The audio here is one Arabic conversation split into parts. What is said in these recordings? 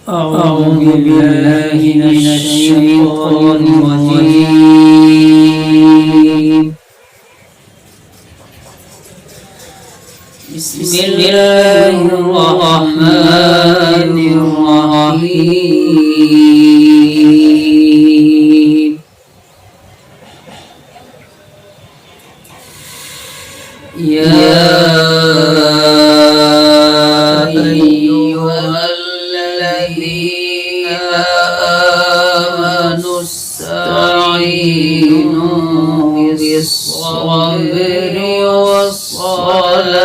أعوذ بالله من الشيطان الرجيم. بسم الله الرحمن الرحيم. يا أيها الذين آمنوا استعينوا بالصبر والصلاة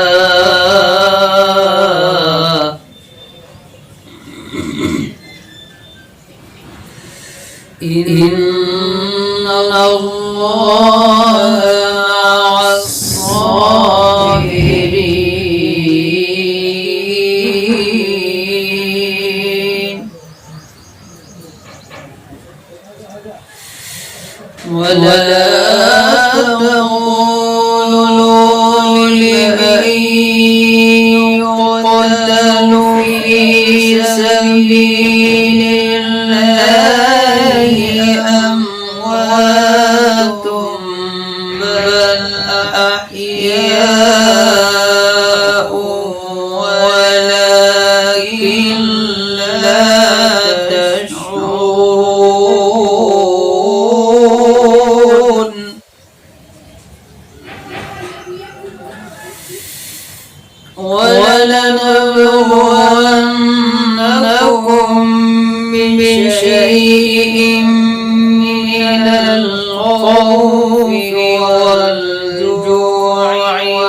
إن الله مع الصابرين. ولا تقولوا لمن يقتل في سبيل الله أموات بل أحياء ولكن لا تشعرون. ولنبلونكم بشيء من الخوف والجوع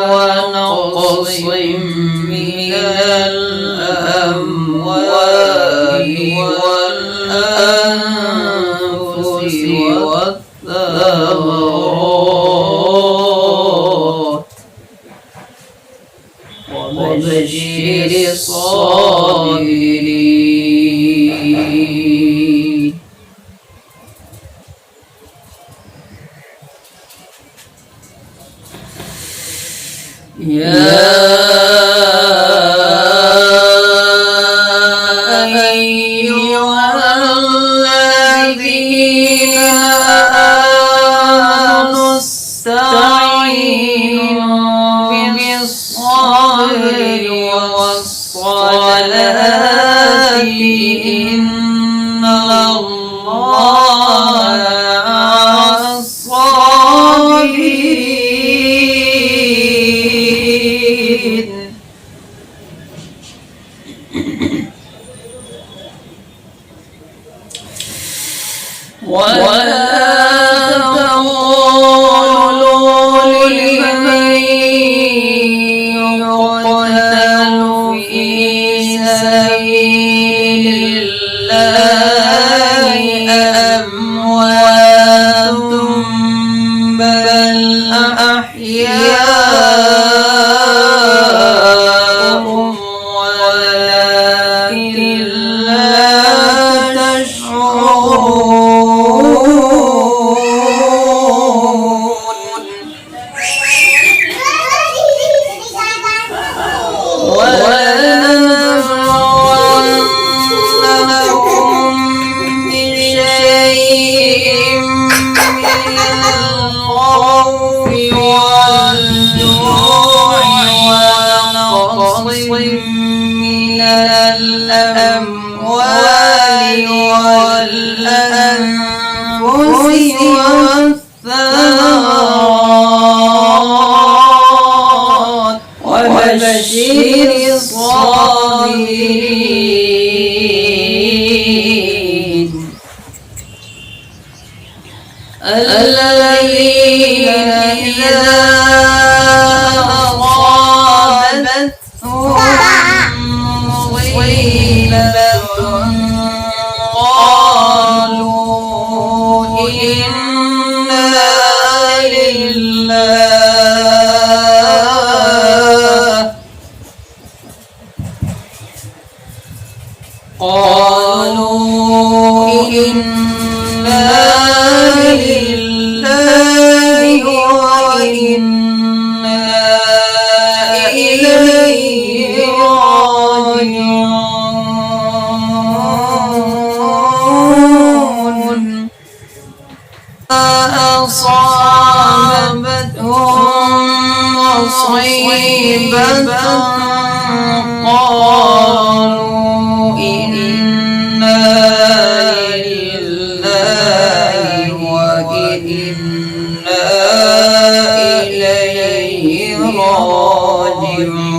ونقص من الأموال والأنفس والثمرات وبشر الصابرين. يا أيها الذين آمنوا استعينوا بالصبر والصلاة إن الله مع الصابرين. ولا تقولوا لمن يقتل في سبيل الله أموات بل أحياء ولكن لا تشعرون. ولنبلونكم بشيء من الخوف والجوع ونقص من الأموال والأنفس والثمرات وبشر الصابرين الذين إذا أصابتهم مصيبة قالوا إنا لله وإنا إليه راجعون. مصيبة قالوا إنا لله وإنا إليه راجعون.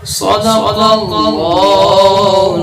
صدق الله